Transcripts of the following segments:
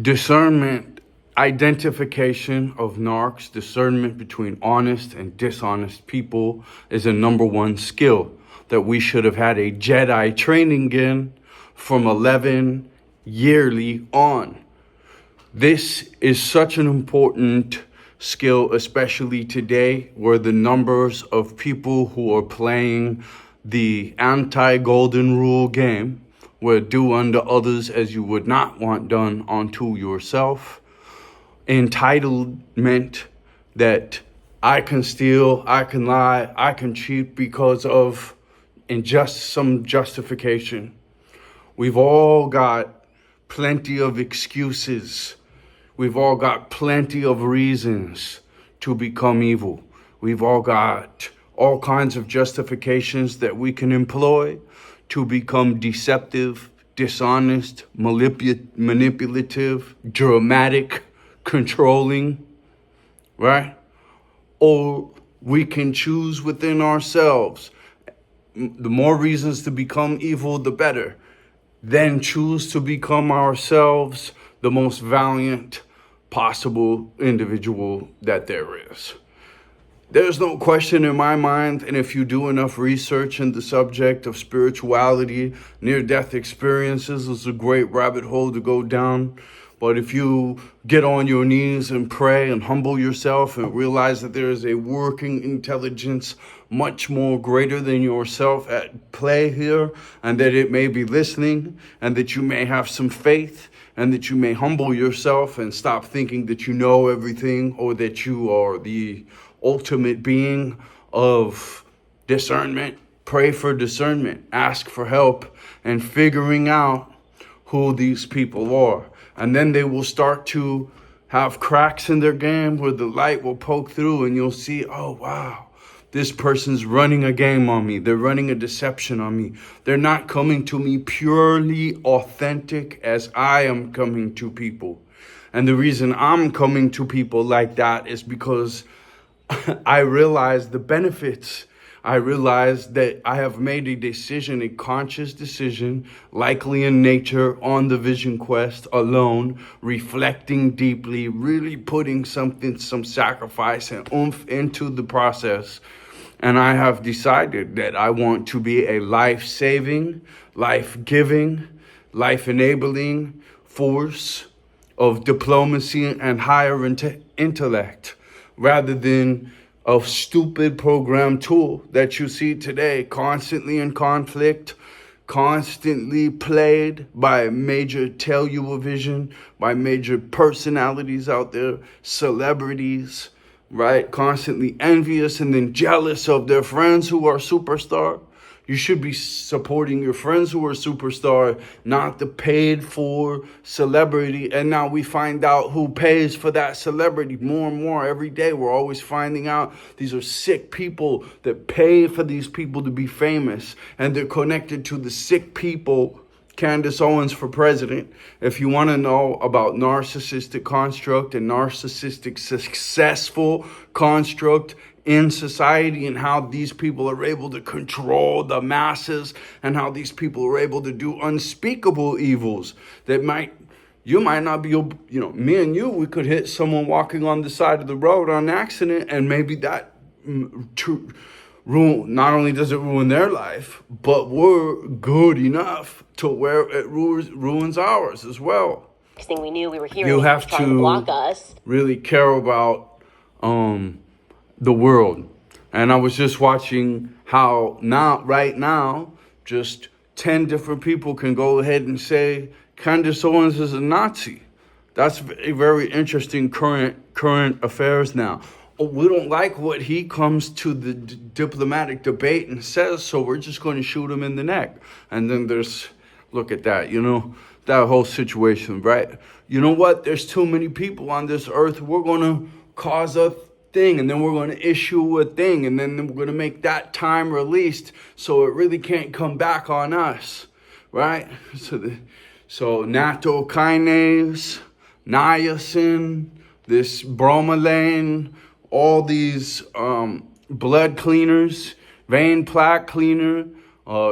Discernment, identification of narcs, discernment between honest and dishonest people is a #1 skill that we should have had a Jedi training in from 11 yearly on. This is such an important skill, especially today, where the numbers of people who are playing the anti-golden rule game, where do unto others as you would not want done unto yourself, entitlement that I can steal, I can lie, I can cheat because of some justification. We've all got plenty of excuses. We've all got plenty of reasons to become evil. We've all got all kinds of justifications that we can employ to become deceptive, dishonest, manipulative, dramatic, controlling, right? Or we can choose within ourselves. The more reasons to become evil, the better. Then choose to become ourselves the most valiant possible individual that there is. There's no question in my mind, and if you do enough research in the subject of spirituality, near-death experiences is a great rabbit hole to go down. But if you get on your knees and pray and humble yourself and realize that there is a working intelligence much more greater than yourself at play here, and that it may be listening, and that you may have some faith, and that you may humble yourself and stop thinking that you know everything or that you are the ultimate being of discernment. Pray for discernment, ask for help and figuring out who these people are. And then they will start to have cracks in their game where the light will poke through and you'll see, oh, wow, this person's running a game on me. They're running a deception on me. They're not coming to me purely authentic as I am coming to people. And the reason I'm coming to people like that is because I realize the benefits. I realize that I have made a decision, a conscious decision, likely in nature, on the vision quest, alone, reflecting deeply, really putting some sacrifice and oomph into the process. And I have decided that I want to be a life-saving, life-giving, life-enabling force of diplomacy and higher intellect, rather than a stupid program tool that you see today, constantly in conflict, constantly played by major television, by major personalities out there, celebrities, right? Constantly envious and then jealous of their friends who are superstar. You should be supporting your friends who are superstar, not the paid for celebrity. And now we find out who pays for that celebrity more and more every day. We're always finding out these are sick people that pay for these people to be famous. And they're connected to the sick people. Candace Owens for president. If you want to know about narcissistic construct and narcissistic successful construct in society and how these people are able to control the masses and how these people are able to do unspeakable evils that you might not be, me and you, we could hit someone walking on the side of the road on accident, and maybe that not only does it ruin their life, but we're good enough to where it ruins ours as well. Next thing we knew, we were hearing you have trying to block us. Really care about the world. And I was just watching how right now, just 10 different people can go ahead and say Candace Owens is a Nazi. That's a very interesting current affairs now. We don't like what he comes to the diplomatic debate and says, so we're just going to shoot him in the neck. And then look at that, that whole situation, right? You know what? There's too many people on this earth. We're going to cause a thing, and then we're going to issue a thing, and then we're going to make that time released so it really can't come back on us, right? So nattokinase, niacin, this bromelain, all these blood cleaners, vein plaque cleaner,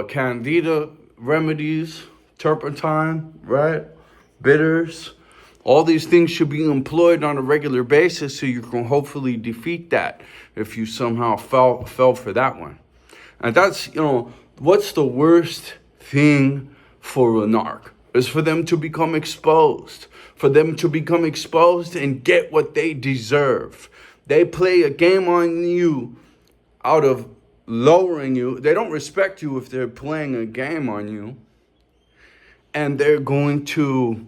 candida remedies, turpentine, right? Bitters, All these things should be employed on a regular basis so you can hopefully defeat that if you somehow fell for that one. And that's, what's the worst thing for a narc? Is for them to become exposed. For them to become exposed and get what they deserve. They play a game on you out of lowering you. They don't respect you if they're playing a game on you. And they're going to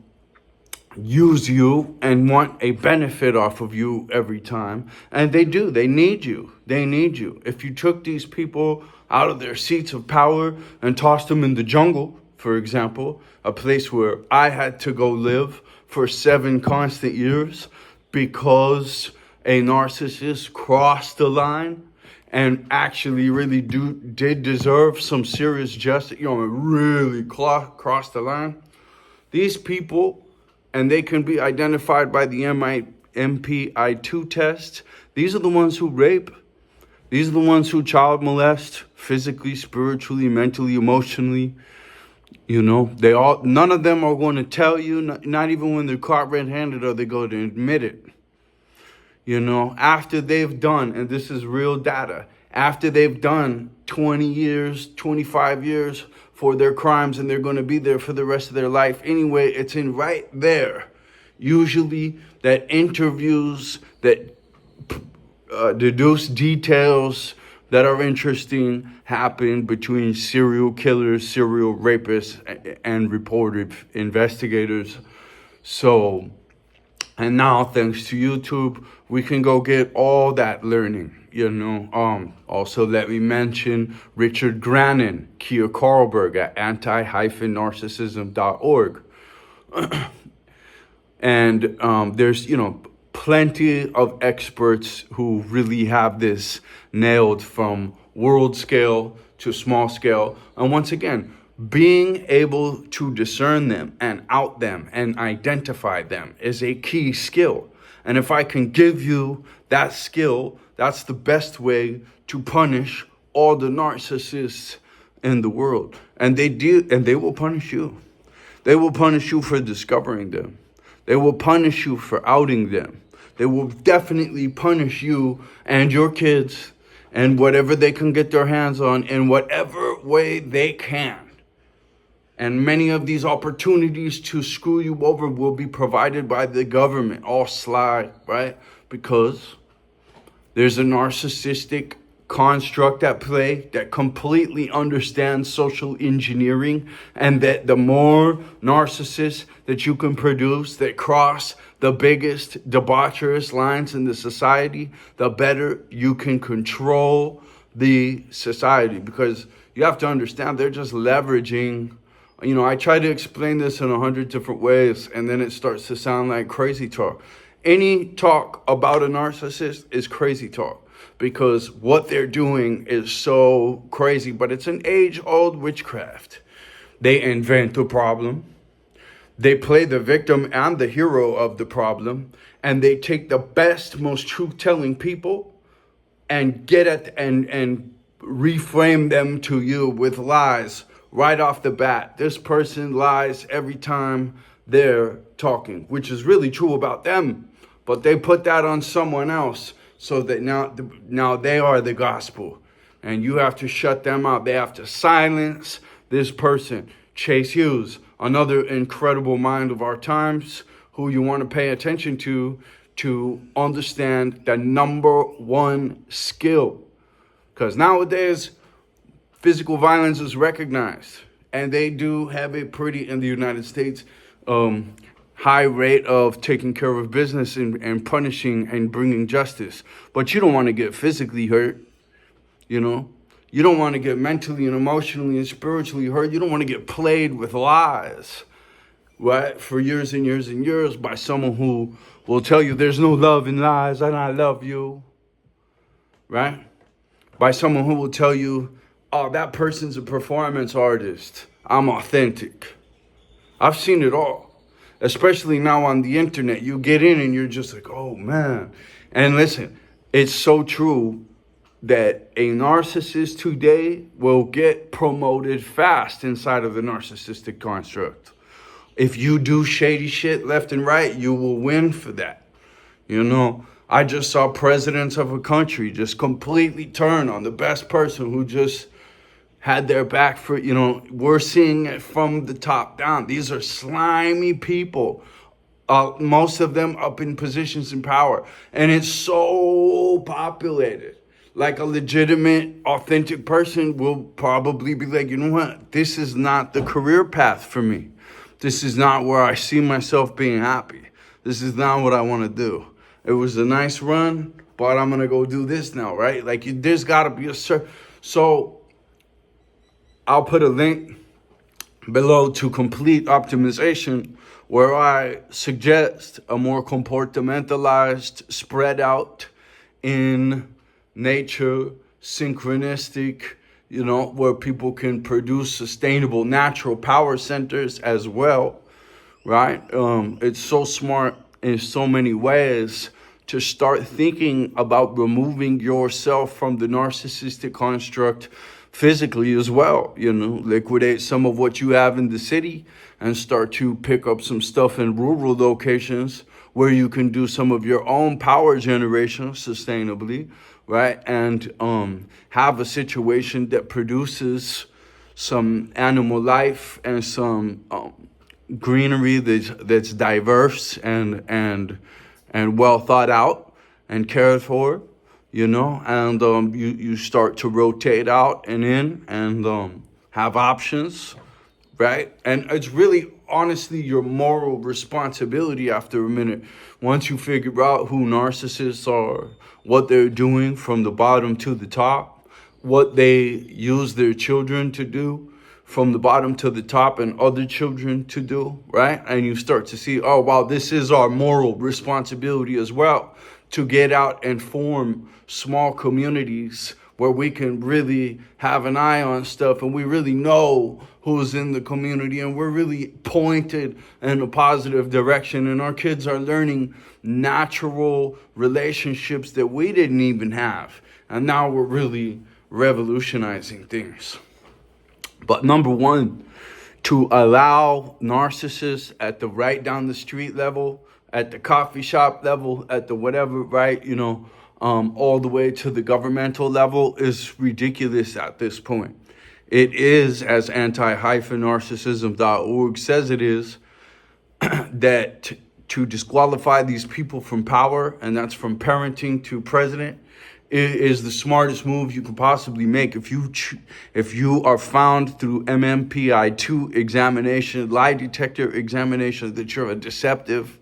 use you and want a benefit off of you every time. And they do. They need you. They need you. If you took these people out of their seats of power and tossed them in the jungle, for example, a place where I had to go live for 7 constant years because a narcissist crossed the line and actually really did deserve some serious justice, really crossed the line. These people, and they can be identified by the MPI-2 test. These are the ones who rape. These are the ones who child molest, physically, spiritually, mentally, emotionally. None of them are going to tell you, not even when they're caught red-handed are they going to admit it. After they've done, and this is real data, after they've done 20 years, 25 years for their crimes, and they're going to be there for the rest of their life anyway, it's in right there. Usually that interviews that deduce details that are interesting happen between serial killers, serial rapists, and reported investigators. So, and now thanks to YouTube, we can go get all that learning. Also let me mention Richard Grannon, Kia Carlberg at anti-narcissism.org. And there's, plenty of experts who really have this nailed from world scale to small scale. And once again, being able to discern them and out them and identify them is a key skill. And if I can give you that skill, that's the best way to punish all the narcissists in the world. And they will punish you. They will punish you for discovering them. They will punish you for outing them. They will definitely punish you and your kids and whatever they can get their hands on in whatever way they can. And many of these opportunities to screw you over will be provided by the government, all sly, right? Because there's a narcissistic construct at play that completely understands social engineering, and that the more narcissists that you can produce that cross the biggest debaucherous lines in the society, the better you can control the society. Because you have to understand, they're just leveraging. I try to explain this in 100 different ways, and then it starts to sound like crazy talk. Any talk about a narcissist is crazy talk, because what they're doing is so crazy, but it's an age-old witchcraft. They invent the problem. They play the victim and the hero of the problem, and they take the best, most truth-telling people and get at and reframe them to you with lies right off the bat. This person lies every time they're talking, which is really true about them, but they put that on someone else so that now they are the gospel, and you have to shut them out. They have to silence this person. Chase Hughes, another incredible mind of our times, who you want to pay attention to understand the number one skill. Because nowadays, physical violence is recognized, and they do have a pretty, in the United States, high rate of taking care of business and punishing and bringing justice. But you don't want to get physically hurt, You don't want to get mentally and emotionally and spiritually hurt. You don't want to get played with lies, right? For years and years and years by someone who will tell you there's no love in lies and I love you, right? By someone who will tell you, oh, that person's a performance artist. I'm authentic. I've seen it all. Especially now on the internet. You get in and you're just like, oh, man. And listen, it's so true that a narcissist today will get promoted fast inside of the narcissistic construct. If you do shady shit left and right, you will win for that. You know, I just saw presidents of a country just completely turn on the best person who just had their back for, you know, we're seeing it from the top down. These are slimy people. Most of them up in positions in power. And it's so populated. Like a legitimate, authentic person will probably be like, you know what? This is not the career path for me. This is not where I see myself being happy. This is not what I want to do. It was a nice run, but I'm going to go do this now, right? Like, there's got to be a certain... So I'll put a link below to Complete Optimization, where I suggest a more compartmentalized, spread out in nature, synchronistic, you know, where people can produce sustainable natural power centers as well, right? It's so smart in so many ways to start thinking about removing yourself from the narcissistic construct physically as well. You know, liquidate some of what you have in the city and start to pick up some stuff in rural locations where you can do some of your own power generation sustainably, right? And have a situation that produces some animal life and some greenery that's diverse and well thought out and cared for, you know, and you start to rotate out and in and have options, right? And it's really honestly your moral responsibility after a minute, once you figure out who narcissists are, what they're doing from the bottom to the top, what they use their children to do from the bottom to the top and other children to do, right? And you start to see, oh, wow, this is our moral responsibility as well, to get out and form small communities where we can really have an eye on stuff and we really know who's in the community and we're really pointed in a positive direction and our kids are learning natural relationships that we didn't even have. And now we're really revolutionizing things. But number one, to allow narcissists at the right down the street level, at the coffee shop level, at the whatever, right, you know, all the way to the governmental level is ridiculous at this point. It is, as anti-narcissism.org says it is, that to disqualify these people from power, and that's from parenting to president, is the smartest move you could possibly make. If you are found through MMPI-2 examination, lie-detector examination, that you're a deceptive,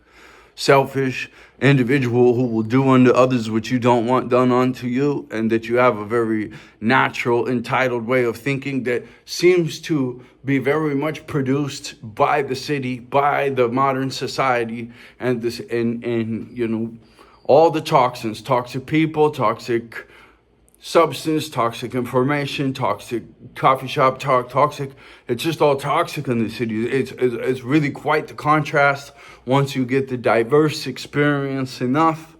selfish individual who will do unto others what you don't want done unto you, and that you have a very natural, entitled way of thinking that seems to be very much produced by the city, by the modern society, and this, and you know, all the toxins, toxic people, toxic substance, toxic information, toxic coffee shop talk, toxic. It's just all toxic in the city. It's really quite the contrast once you get the diverse experience enough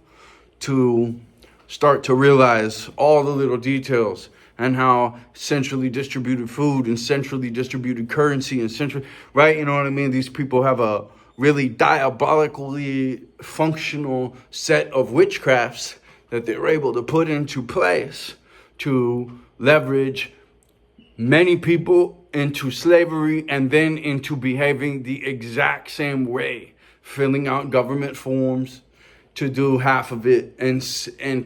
to start to realize all the little details and how centrally distributed food and centrally distributed currency and right? You know what I mean? These people have a really diabolically functional set of witchcrafts that they're able to put into place to leverage many people into slavery and then into behaving the exact same way, filling out government forms to do half of it and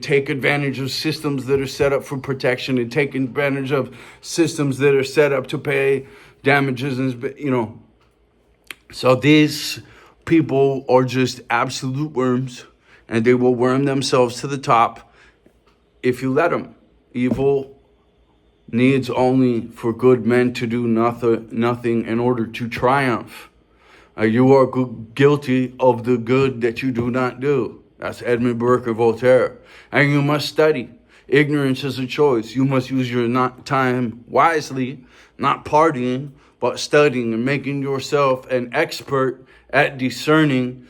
take advantage of systems that are set up for protection and take advantage of systems that are set up to pay damages and, you know. So these people are just absolute worms, and they will worm themselves to the top if you let them. Evil needs only for good men to do nothing in order to triumph. You are guilty of the good that you do not do. That's Edmund Burke and Voltaire. And you must study. Ignorance is a choice. You must use your time wisely, not partying, but studying and making yourself an expert at discerning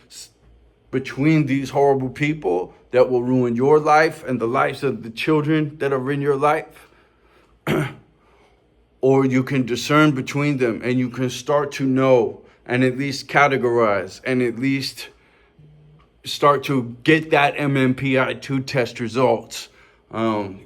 between these horrible people that will ruin your life and the lives of the children that are in your life. Or you can discern between them and you can start to know and at least categorize and at least start to get that MMPI-2 test results.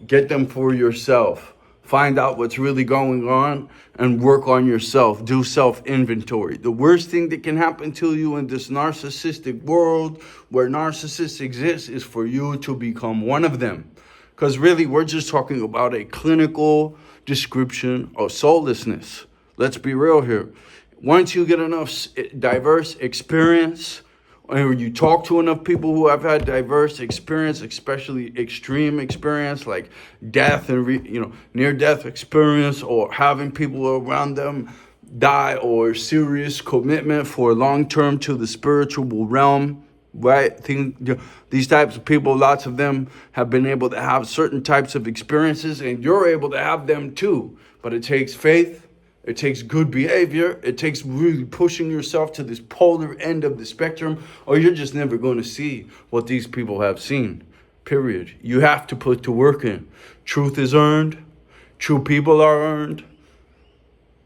Get them for yourself. Find out what's really going on and work on yourself. Do self-inventory. The worst thing that can happen to you in this narcissistic world where narcissists exist is for you to become one of them. Because really, we're just talking about a clinical description of soullessness. Let's be real here. Once you get enough diverse experience, or you talk to enough people who have had diverse experience, especially extreme experience like death and near-death experience, or having people around them die, or serious commitment for long-term to the spiritual realm, right? These types of people, lots of them have been able to have certain types of experiences, and you're able to have them too. But it takes faith. It takes good behavior. It takes really pushing yourself to this polar end of the spectrum, or you're just never going to see what these people have seen, period. You have to put the work in. Truth is earned. True people are earned.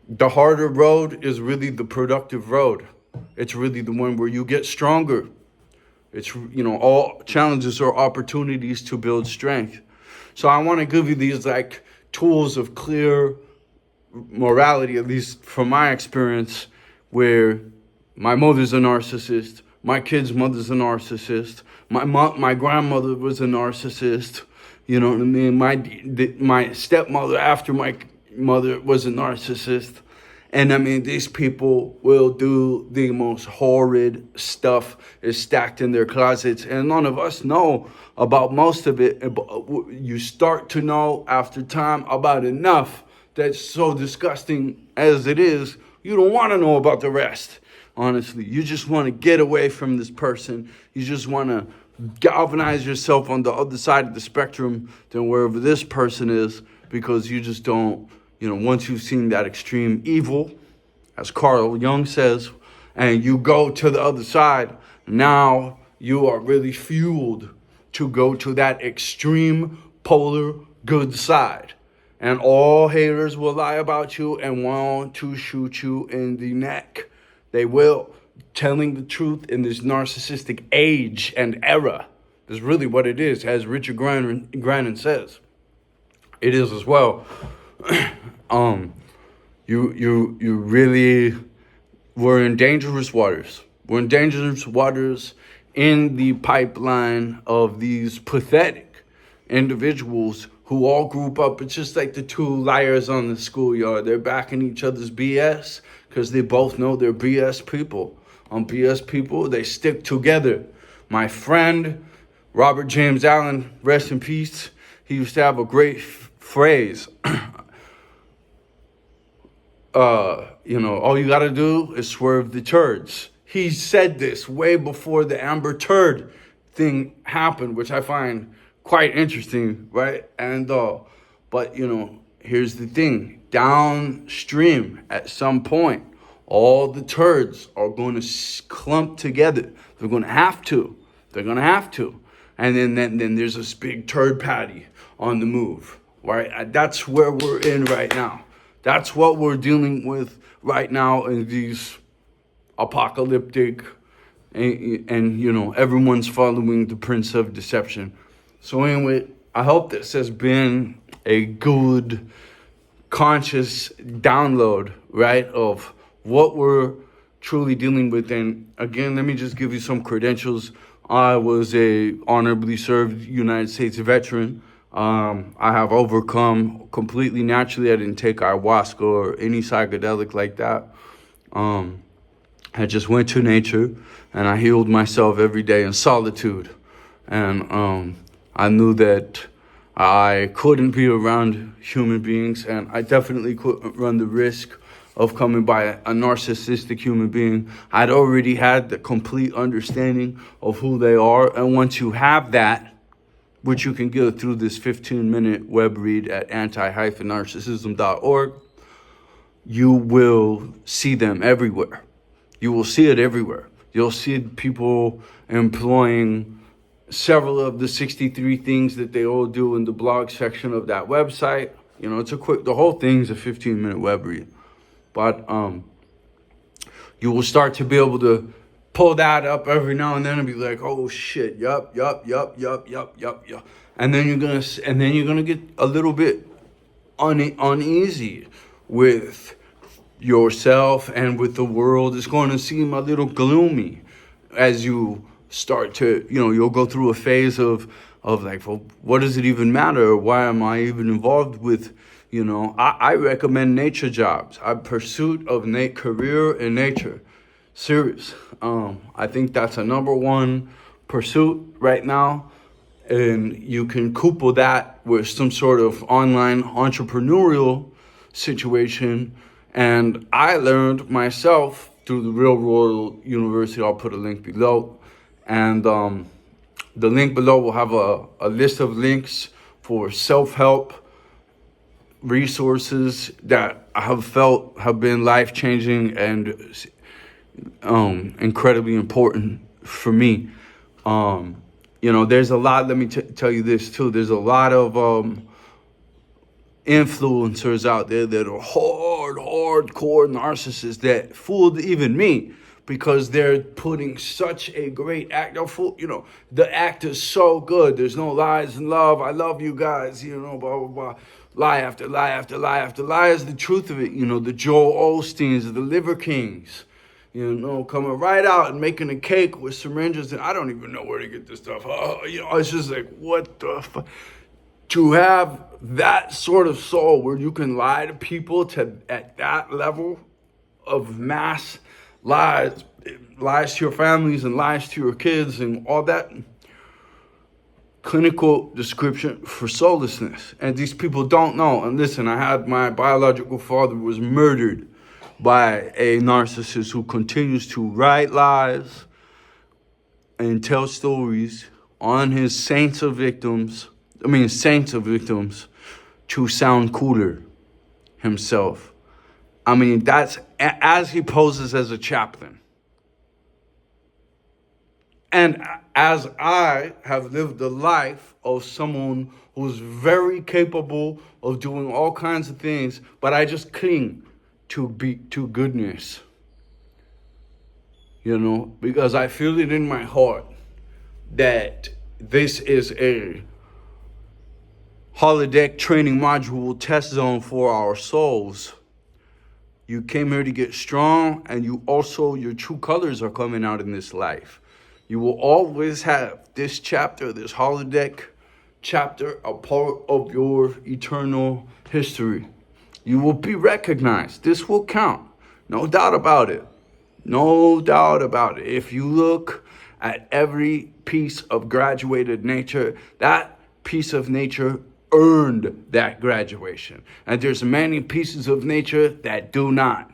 The harder road is really the productive road. It's really the one where you get stronger. It's, all challenges are opportunities to build strength. So I want to give you these tools of clear morality, at least from my experience, where my mother's a narcissist, my kid's mother's a narcissist, my grandmother was a narcissist, you know what I mean? My stepmother after my mother was a narcissist. And I mean, these people will do the most horrid stuff is stacked in their closets. And none of us know about most of it. You start to know after time about enough that's so disgusting as it is. You don't want to know about the rest, honestly. You just want to get away from this person. You just want to galvanize yourself on the other side of the spectrum than wherever this person is, because you just don't, once you've seen that extreme evil, as Carl Jung says, and you go to the other side, now you are really fueled to go to that extreme polar good side. And all haters will lie about you and want to shoot you in the neck. They will. Telling the truth in this narcissistic age and era is really what it is, as Richard Grannon says. It is as well. You really were in dangerous waters. We're in dangerous waters in the pipeline of these pathetic individuals who all group up. It's just like the two liars on the schoolyard. They're backing each other's BS because they both know they're BS people. On BS people, they stick together. My friend, Robert James Allen, rest in peace, he used to have a great phrase. All you got to do is swerve the turds. He said this way before the Amber Turd thing happened, which I find quite interesting, right? And but here's the thing: downstream, at some point, all the turds are going to clump together. They're going to have to. And then there's this big turd patty on the move, right? That's where we're in right now. That's what we're dealing with right now in these apocalyptic, and everyone's following the Prince of Deception. So anyway, I hope this has been a good, conscious download, right, of what we're truly dealing with. And again, let me just give you some credentials. I was a honorably served United States veteran. I have overcome completely naturally. I didn't take ayahuasca or any psychedelic like that. I just went to nature and I healed myself every day in solitude. And I knew that I couldn't be around human beings, and I definitely couldn't run the risk of coming by a narcissistic human being. I'd already had the complete understanding of who they are. And once you have that, which you can get through this 15-minute web read at anti-narcissism.org, you will see them everywhere. You will see it everywhere. You'll see people employing several of the 63 things that they all do in the blog section of that website. The whole thing's a 15-minute web read. But You will start to be able to pull that up every now and then and be like, oh shit, yup. And then you're gonna get a little bit uneasy with yourself and with the world. It's going to seem a little gloomy as you start to, you'll go through a phase of like, well, what does it even matter? Why am I even involved with, I recommend nature jobs. A pursuit of career in nature. Serious. I think that's a number one pursuit right now. And you can couple that with some sort of online entrepreneurial situation. And I learned myself through the Real World University. I'll put a link below. And the link below will have a list of links for self-help resources that I have felt have been life-changing and incredibly important for me. There's a lot, let me tell you this too, there's a lot of influencers out there that are hardcore narcissists that fooled even me because they're putting such a great act. The act is so good. There's no lies and love. I love you guys, blah, blah, blah. Lie after lie after lie after lie is the truth of it. The Joel Osteens, the Liver Kings, coming right out and making a cake with syringes. And I don't even know where to get this stuff. It's just like, what the fuck? To have that sort of soul where you can lie to people at that level of mass lies to your families and lies to your kids and all that, clinical description for soullessness. And these people don't know. And listen, I had my biological father was murdered by a narcissist who continues to write lies and tell stories on his saints of victims to sound cooler himself. That's as he poses as a chaplain. And as I have lived the life of someone who's very capable of doing all kinds of things, but I just cling to goodness. Because I feel it in my heart that this is a holodeck training module test zone for our souls. You came here to get strong, and your true colors are coming out in this life. You will always have this chapter, this holodeck chapter, a part of your eternal history. You will be recognized. This will count. No doubt about it. No doubt about it. If you look at every piece of graduated nature, that piece of nature earned that graduation. And there's many pieces of nature that do not.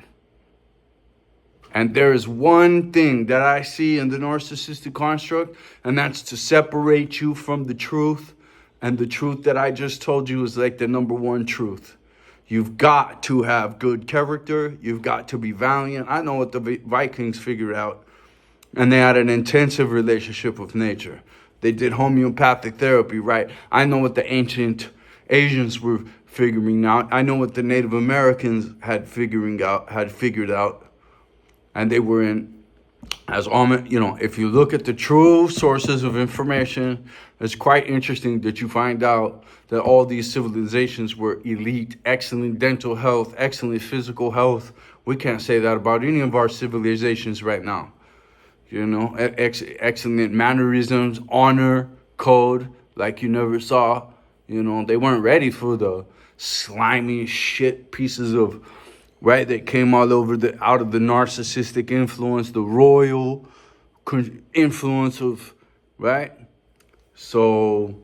And there is one thing that I see in the narcissistic construct, and that's to separate you from the truth. And the truth that I just told you is like the number one truth. You've got to have good character. You've got to be valiant. I know what the Vikings figured out. And they had an intensive relationship with nature. They did homeopathic therapy, right? I know what the ancient Asians were figuring out. I know what the Native Americans had figured out. And they were if you look at the true sources of information, it's quite interesting that you find out that all these civilizations were elite, excellent dental health, excellent physical health. We can't say that about any of our civilizations right now. Excellent mannerisms, honor, code, like you never saw. They weren't ready for the slimy shit pieces of, right, that came out of the narcissistic influence, the royal influence of, right? So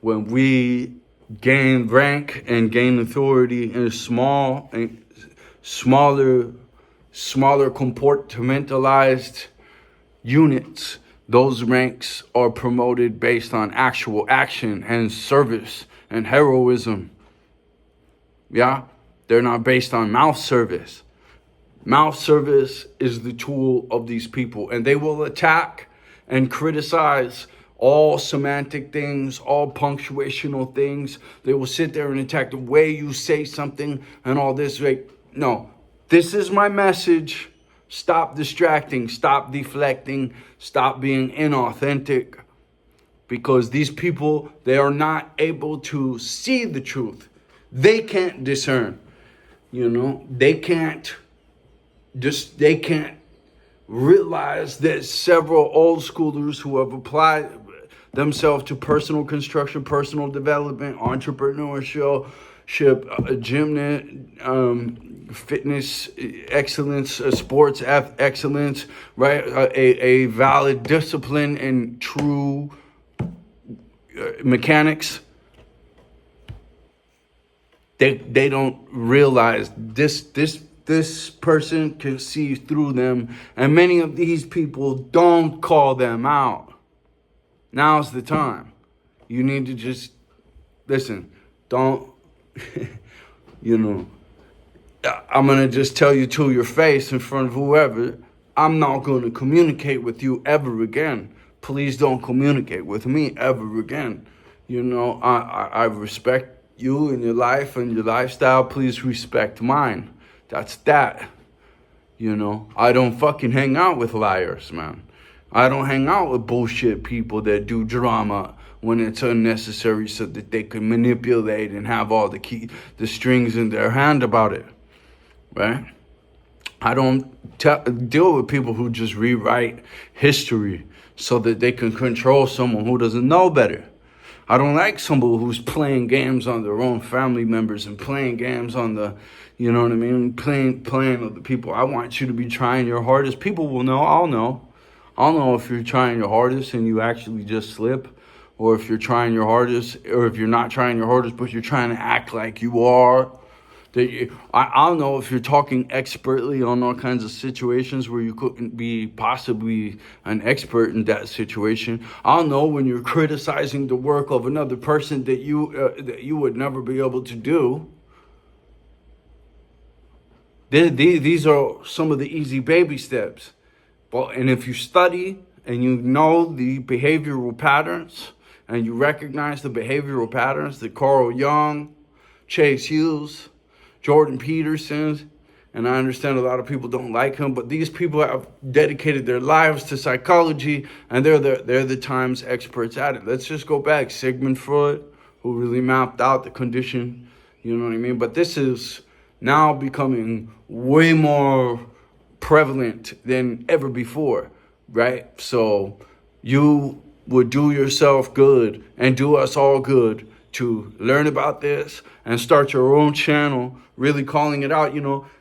when we gain rank and gain authority in smaller compartmentalized units, those ranks are promoted based on actual action and service and heroism. Yeah? They're not based on mouth service. Mouth service is the tool of these people, and they will attack and criticize all semantic things, all punctuational things. They will sit there and attack the way you say something and all this. No, this is my message. Stop distracting, stop deflecting, stop being inauthentic. Because these people, they are not able to see the truth. They can't discern. They can't realize that several old schoolers who have applied themselves to personal construction, personal development, entrepreneurship, fitness excellence, sports excellence, right? A valid discipline and true mechanics. They don't realize this person can see through them, and many of these people don't call them out. Now's the time. You need to just listen. Don't, I'm going to just tell you to your face in front of whoever, I'm not going to communicate with you ever again. Please don't communicate with me ever again. I respect you and your life and your lifestyle. Please respect mine. That's that. I don't fucking hang out with liars, man. I don't hang out with bullshit people that do drama when it's unnecessary so that they can manipulate and have all the strings in their hand about it, right? I don't deal with people who just rewrite history so that they can control someone who doesn't know better. I don't like somebody who's playing games on their own family members and playing games on the, playing with the people. I want you to be trying your hardest. People will know. I'll know. I'll know if you're trying your hardest and you actually just slip, or if you're trying your hardest, or if you're not trying your hardest, but you're trying to act like you are. I'll know if you're talking expertly on all kinds of situations where you couldn't be possibly an expert in that situation. I'll know when you're criticizing the work of another person that you would never be able to do. These are some of the easy baby steps. And if you study and you know the behavioral patterns and you recognize the behavioral patterns that Carl Jung, Chase Hughes, Jordan Peterson, and I understand a lot of people don't like him, but these people have dedicated their lives to psychology, and they're the times experts at it. Let's just go back. Sigmund Freud, who really mapped out the condition, you know what I mean? But this is now becoming way more prevalent than ever before, right? So you would do yourself good and do us all good to learn about this and start your own channel, really calling it out.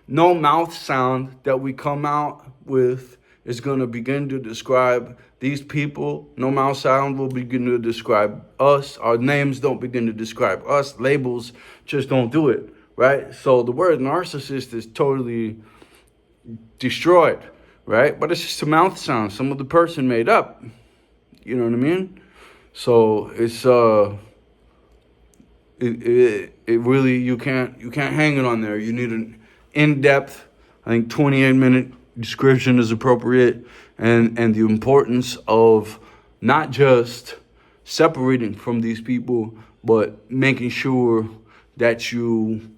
No mouth sound that we come out with is going to begin to describe these people. No mouth sound will begin to describe us. Our names don't begin to describe us. Labels just don't do it, right? So the word narcissist is totally destroyed, right? But it's just a mouth sound some of the person made up. You know what I mean? So it's it really, you can't hang it on there. You need an in-depth, I think 28-minute description is appropriate, and the importance of not just separating from these people, but making sure that you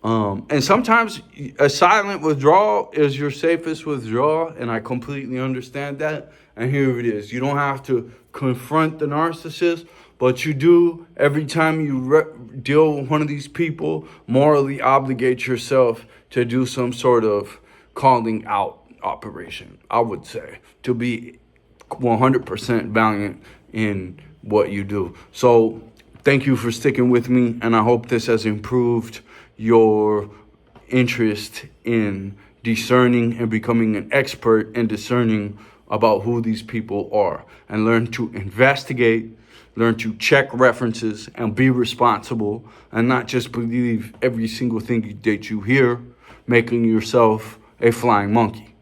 and sometimes a silent withdrawal is your safest withdrawal, and I completely understand that. And here it is. You don't have to confront the narcissist, but you do, every time you deal with one of these people, morally obligate yourself to do some sort of calling out operation, I would say, to be 100% valiant in what you do. So thank you for sticking with me, and I hope this has improved your interest in discerning and becoming an expert in discerning about who these people are, and learn to investigate, learn to check references, and be responsible, and not just believe every single thing that you hear, making yourself a flying monkey.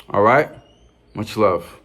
All right? Much love.